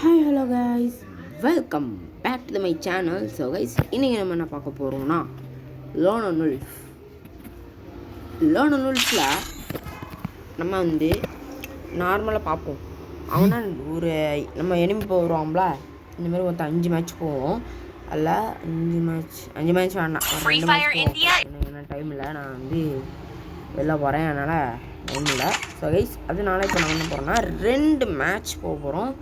Hi hello guys, welcome back to my channel. So guys, இன்றைக்கி நம்ம என்ன பார்க்க போகிறோம்னா லோன் நுல்ஃபில் நம்ம வந்து நார்மலாக பார்ப்போம். அவனா ஒரு நம்ம எனிமி போகிறோம்ல, இந்தமாரி ஒருத்தர் 5 மேட்ச் போவோம். அதில் 5 மேட்ச் வேணாம், 2 மேட்ச் என்ன டைம் இல்லை, நான் வந்து வெளில போகிறேன், அதனால் டைம் இல்லை. ஸோ கைஸ், அதனால இப்போ நான் என்ன போகிறேன்னா 2 மேட்ச் போக போகிறோம்.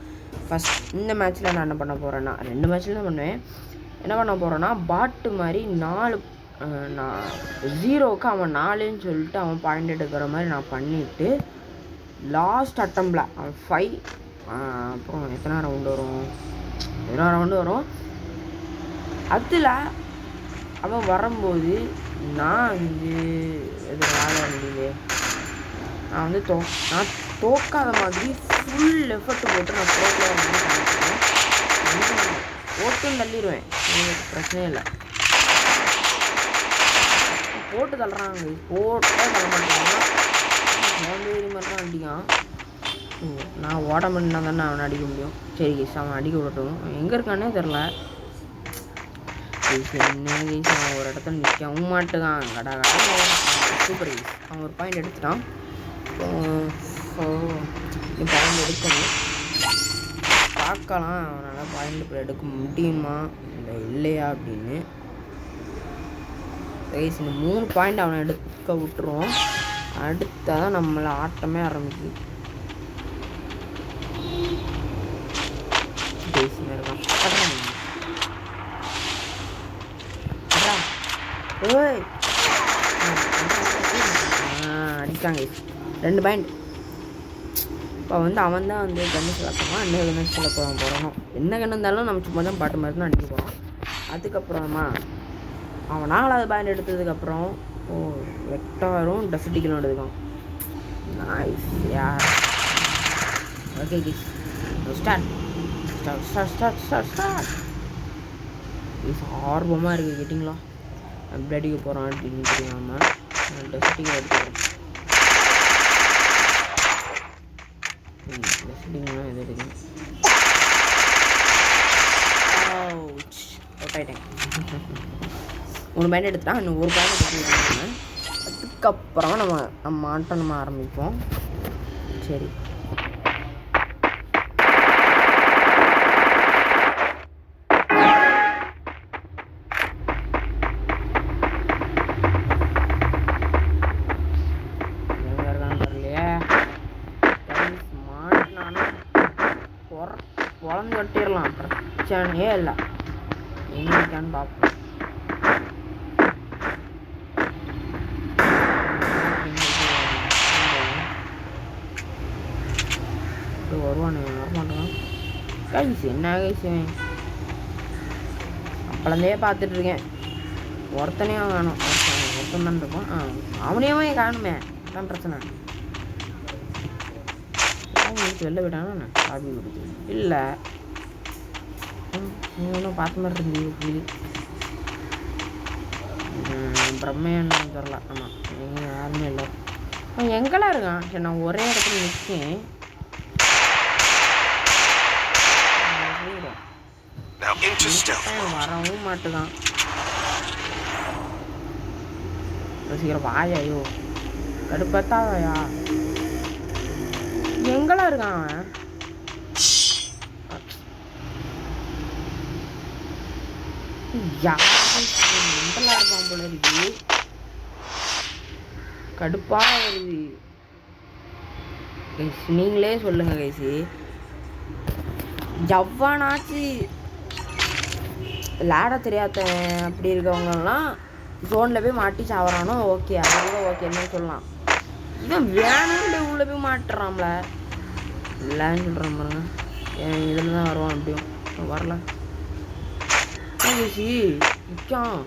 ஃபஸ்ட் இந்த மேட்ச்சில் நான் என்ன பண்ண போகிறேன்னா 2 மேட்ச்சில் தான் பண்ணுவேன். என்ன பண்ண போகிறேன்னா பாட்டு மாதிரி 4 0க்கு அவன் 4ன்னு சொல்லிட்டு அவன் பாயிண்ட் எடுக்கிற மாதிரி நான் பண்ணிவிட்டு லாஸ்ட் அட்டம்பில் அவன் 5 அப்புறம் எத்தனை ரவுண்டு வரும் அதில் அவன் வரும்போது நான் வந்து நான் வந்து நான் தோக்காத மாதிரி ஃபுல் எஃபர்ட் போட்டு நான் ப்ரோக்ளேயர் வந்து காமிக்கிறேன். ஓட்டும் தள்ளிடுவேன், எனக்கு பிரச்சனையே இல்லை. போட்டு தள்ளுறாங்க, போட்டே தள்ள மாட்டேங்க, சோம்பேறி மாதிரி தான் அடிக்கான். நான் ஓட முடினா தானே அவனை அடிக்க முடியும். சரி கேஸ், அவன் அடிக்க விடட்டும். எங்கே இருக்கானே தெரில. என்ன கேஸ், அவன் ஒரு இடத்துல நிற்கவும் மாட்டுக்கான். கடை சூப்பர் கேஸ், அவன் ஒரு பாயிண்ட் எடுத்துட்டான். பாயிண்ட் எடுக்கணும், பார்க்கலாம் அவனால் பாயிண்ட் எடுக்க முடியுமா இல்லையா அப்படின்னு. கைஸ், இந்த 3 பாயிண்ட் அவனை எடுக்க விட்டுருவோம். அடுத்ததான் நம்மளை ஆட்டமே ஆரம்பிக்குது. அடிக்காங்க 2 பாயிண்ட். இப்போ வந்து அவன் தான் வந்து கண்ணு சொல்லப்போமா, இன்னொரு கண்ணு சொல்ல போகிறோம். என்ன கண்ணு இருந்தாலும் நம்ம சும்மா தான் பாட்டு மாதிரி தான் அடிக்க போகிறோம். அதுக்கப்புறமா அவன் 4வது பாயிண்ட் எடுத்ததுக்கப்புறம் வெக்டாரும் டெஃபிட்டிக்கலும் எடுத்துக்கான். நைஸ் யார். Okay kiss, start. ஆர்வமாக இருக்குது கேட்டிங்களா, எப்படி அடிக்க போகிறான் அப்படின்னு தெரியாமல் டெஃபிட்டிக்கல் எடுத்துக்கிறோம். எது எடுக்கணும், அவுட் ஆகிட்டேன். 3 பாயிண்ட் எடுத்துட்டா, இன்னும் 1 பாயிண்ட் எடுத்துக்கிட்டு அதுக்கப்புறமா நம்ம ஆட்டம் ஆரம்பிப்போம். சரி, குழந்தை கட்டிடலாம், பிரச்சனையே இல்லை. எங்கேன்னு பார்ப்போம். வருவானு வரமாட்டான் கைஸ். என்ன கைஸ், அப்பளந்தே பார்த்துட்ருக்கேன். ஒருத்தனையும் வேணும், ஒருத்தன் தான் இருப்பான். அவனையும் காணுமே, தான் பிரச்சனை. வெளில விட்டானா காபி கொடுத்து இல்லை, ஒன்றும் பார்த்த மாதிரி இருந்து பிரம்மையான்னு தெரில. ஆமாம், எங்கே யாருமே இல்லை. அவன் எங்கெல்லாம் இருக்கான்? சரி, நான் ஒரே இடத்துல நிற்கேன். வரவும் மாட்டுதான். சீக்கிரம் வாயாயோ, கடுப்பத்தாவையா, எங்கெல்லாம் இருக்கான் அவன்? யாரெல்லாம் இருப்பான் போல இருக்கு, கடுப்பா வருது. நீங்களே சொல்லுங்க கைசி, எவ்வனாச்சு விளையாட தெரியாத அப்படி இருக்கவங்கலாம் ஜோனில் போய் மாட்டி சாவறானோ ஓகே, அது கூட ஓகேன்னு சொல்லலாம். இவன் வேணும்ல உள்ள போய் மாட்டுறான்ல, இல்லைன்னு சொல்கிறான் பாருங்க. இதில் தான் வருவான், அப்படியும் வரல பேசி நிற்கான்.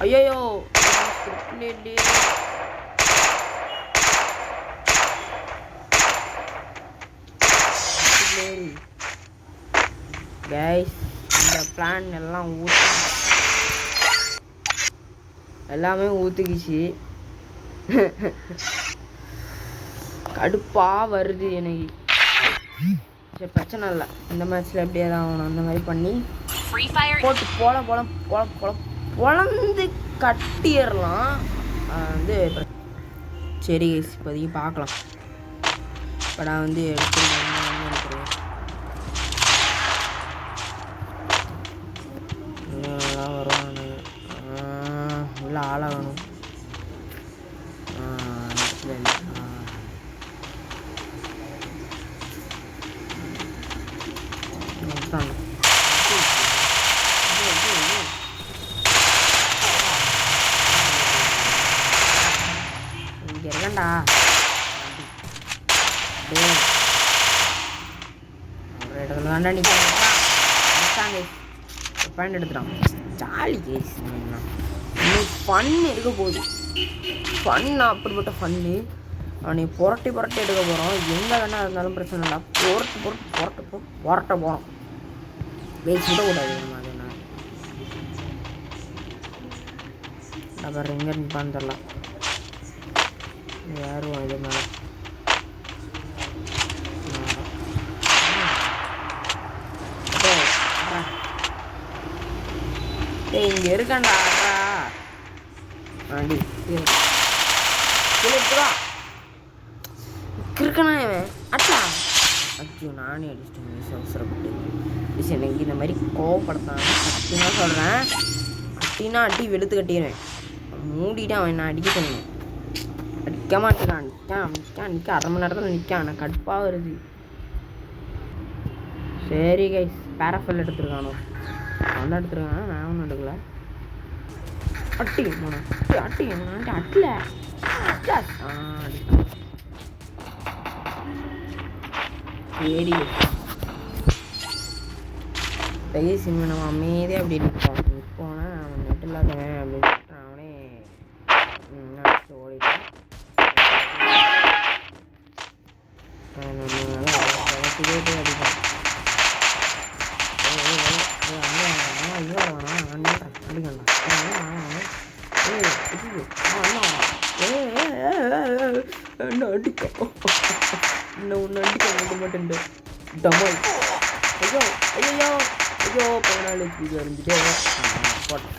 ஐயோ கைஸ், இந்த பிளான் எல்லாம் எல்லாமே ஊற்றுக்கிச்சு. கடுப்பாக வருது எனக்கு. சரி பிரச்சனை இல்லை. இந்த மேட்ச்சில் எப்படியே தான் ஆகணும். அந்த மாதிரி பண்ணி போட்டு பொழந்து கட்டிடலாம். வந்து சரி இப்போதைக்கு பார்க்கலாம். இப்போ நான் வந்து எடுத்துருக்கேன் வருவானு உள்ள ஆளாகணும். இங்கே இருக்கண்டா ஒரு இடத்துல தாண்டா நிற்காங்க. பாயிண்ட் எடுத்துட்டான். Jolly case. இன்னைக்கு ஃபன்னு இருக்க போகுது. ஃபன்னு அப்படிப்பட்ட ஃபன்னு. அவனை புரட்டி எடுக்க போகிறோம். எங்கே வேணா இருந்தாலும் பிரச்சனை இல்லை. புரட்ட போகிறோம். வேஸ்ட் விடக்கூடாது. நம்ம அது என்ன அப்புறம் எங்கே நிற்பான்னு தெரில. யாரும் இது மேலே இங்கே இருக்காண்டா ஆண்டி இருக்கனா இவன் அட்டா. அச்சோ நானே அடிச்சிட்டேன் அவசரப்பட்டு. எனக்கு இந்த மாதிரி கோவப்படுத்தாங்க. அட்டினா சொல்கிறேன். அட்டினா அட்டி வெளுத்து கட்டிடுவேன். மூடிட்டு அவன் நான் அடிக்க சொன்னேன். அடிக்க மாட்டேங்கான். நிற்க அரை மணி நேரத்தில் நிற்கான். ஆனால் கடுப்பாக வருது. சரி கைஸ் பேராஃபல் எடுத்துருக்கானோ. அவன் தான் எடுத்துருக்கான். நான் ஒன்றும் எடுக்கல. அட்டி அட்டில சரி கைஸ் இவன் நம்ம அமைதியாக அப்படி நிற்போனா அவன் நெட் இல்லாதவன் அப்படின்னு அவனே ஓடிட்டான். அடிப்பான். என்ன அடிக்க ஒன்று அடிக்க முடிய மாட்டேன். டமால் ஐயோ 14 இருந்துட்டு போட்டேன்.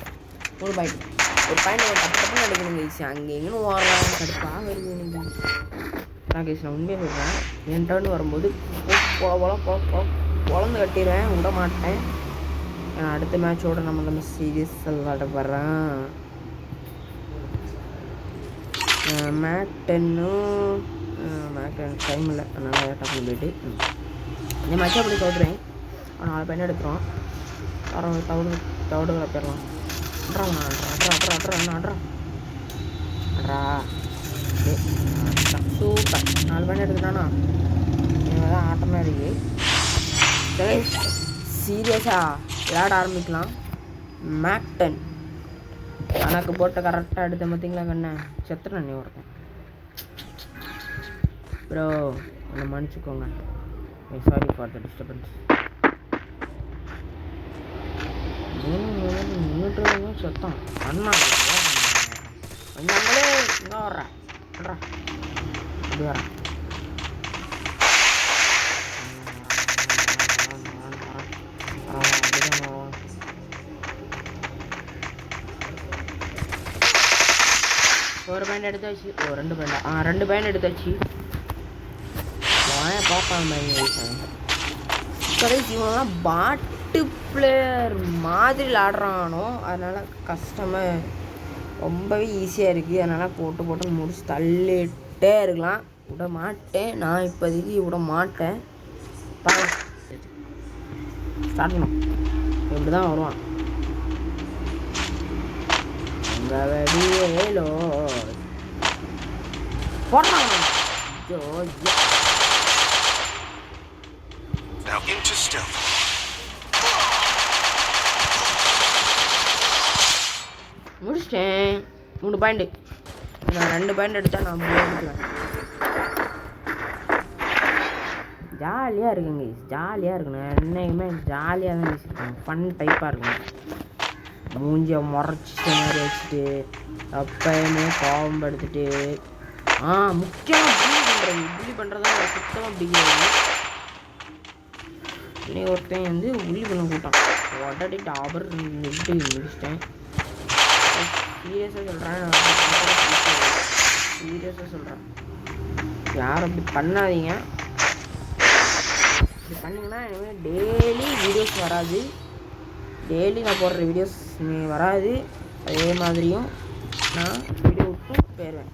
ஒரு பாயிண்ட் ஒரு டப்புன்னு எடுக்கணுங்க ஈஸி. அங்கே எங்கேன்னு ஓடலாம். கடுப்பாக வருது எனக்கு. நான் கேஸ் நான் உண்மையாக சொல்கிறேன். என் டர்ன் வரும்போது பொழந்து கட்டிடுவேன். விட மாட்டேன். அடுத்த மேட்சோட நம்ம சீரியஸ் விளாட போகிறேன். மேக் 10 டைம் இல்லை. அதனால் டக்குனு போய்ட்டு இந்த மேட்சை அப்படி சொல்கிறேன். 4 பையன் எடுத்துருவோம். தவிடு கிளப்பிடலாம். சூப்பர் 4 பையன் எடுத்துட்டானா. இவங்க தான் ஆட்டமாக இருக்கு. சீரியஸாக விளையாட ஆரம்பிக்கலாம். மேக் 10 கணக்கு போட்டு கரெக்டாக எடுத்த பார்த்தீங்களா கண்ணை செத்துறேன். நீ ஒருத்தன் ப்ரோ என்னை மன்னிச்சுக்கோங்க. Sorry for the disturbance. சத்தம் அண்ணா வந்தாங்களே. இங்கே வர்றேன் அப்படி வரேன். ஒரு பேண்ட் எடுத்தாச்சு. 2 பேண்ட் எடுத்தாச்சு. பார்ப்பாங்க கடைசி இவங்கெல்லாம் பாட்டு பிளேயர் மாதிரி விளாடுறானோ. அதனால் கஷ்டமாக ரொம்பவே ஈஸியாக இருக்குது. அதனால் போட்டு முடிச்சு தள்ளிட்டே இருக்கலாம். விட மாட்டேன். நான் இப்போதைக்கு விட மாட்டேன். ஸ்டார்ட் பண்ணோம். இப்படி தான் வருவான். வெடியேலோ போடுறான். முடிச்சிட்டேன். 3 பாயிண்ட். நான் 2 பாயிண்ட் எடுத்தா நான் முடிச்சுவேன். ஜாலியாக இருக்குங்க. ஜாலியாக இருக்கணும். என்னைக்குமே ஜாலியாக தான் பேசியிருக்கேன். ஃபன் டைப்பாக இருக்கணும். மூஞ்சியை முறைச்சி மாதிரி வச்சுட்டு அப்பயுமே கோபம் படுத்துட்டு முக்கியமாக புள்ளி பண்ணுறது. புள்ளி பண்ணுறது தான் சுத்தமாக பிடிக்கிறது. இன்னைக்கு ஒருத்தன் வந்து உள்ளி பண்ண கூட்டான் உடனே டாபர் முடிச்சிட்டேன். சீரியஸாக சொல்கிறேன், சீரியஸாக சொல்கிறேன், யாரும் அப்படி பண்ணாதீங்க. இப்படி பண்ணிங்கன்னா இனிமேல் டெய்லி வீடியோஸ் வராது, டெய்லி நான் போடுற வீடியோஸ் வராது. அதே மாதிரியும் நான் வீடியோ விட்டு போயிடுவேன்,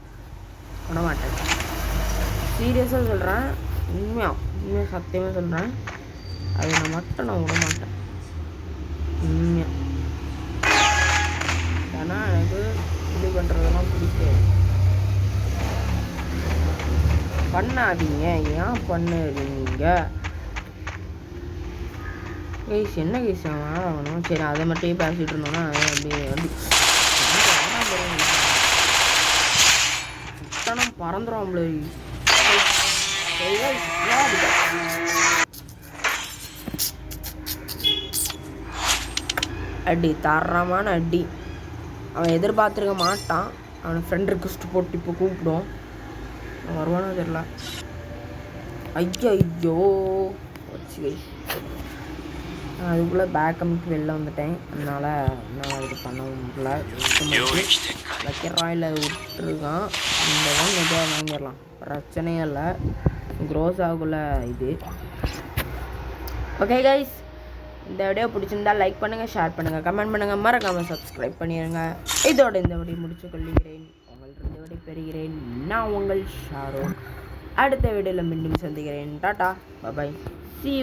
விட மாட்டேன். சீரியஸாக சொல்கிறேன், உண்மையாக சத்தியமாக சொல்கிறேன், அதை மட்டும் நான் விட மாட்டேன் உண்மையாக. ஏன்னா எனக்கு இது பண்ணுறதெல்லாம் பிடிக்காது. பண்ணாதீங்க, ஏன் பண்ணுறீங்க கைஸ்? என்ன கைஸ் ஆகணும்? சரி, அதை மட்டும் பேசிகிட்டு இருந்தோன்னா அப்படியே வந்து சுத்தனம் பறந்துடும். அடி தரமான அடி. அவன் எதிர்பார்த்துருக்க மாட்டான். அவனை ஃப்ரெண்ட் ரிக்வெஸ்ட் போட்டு இப்போ கூப்பிடும், வருவானோ தெரியல. ஐயோ வச்சு அதுக்குள்ளே பேக்கமுக்கு வெளில வந்துட்டேன். அதனால் என்னால் இது பண்ண முடியல. வைக்கிறான் இல்லை விட்டுருக்கான். இந்த தான் மெதுவாக வாங்கிடலாம், பிரச்சனையே இல்லை. க்ரோஸ் ஆகுள்ள இது. ஓகே கைஸ், இந்த வீடியோ பிடிச்சிருந்தா லைக் பண்ணுங்கள், ஷேர் பண்ணுங்கள், கமெண்ட் பண்ணுங்கள், மறக்காமல் சப்ஸ்கிரைப் பண்ணிடுங்க. இதோட இந்த வீடியோ முடிச்சு கொள்கிறேன். உங்கள்கிட்ட வீடியோ பெறுகிறேன். நான் உங்கள் ஷாரோ. அடுத்த வீடியோவில் மீண்டும் சந்திக்கிறேன். டாட்டா, பாய்.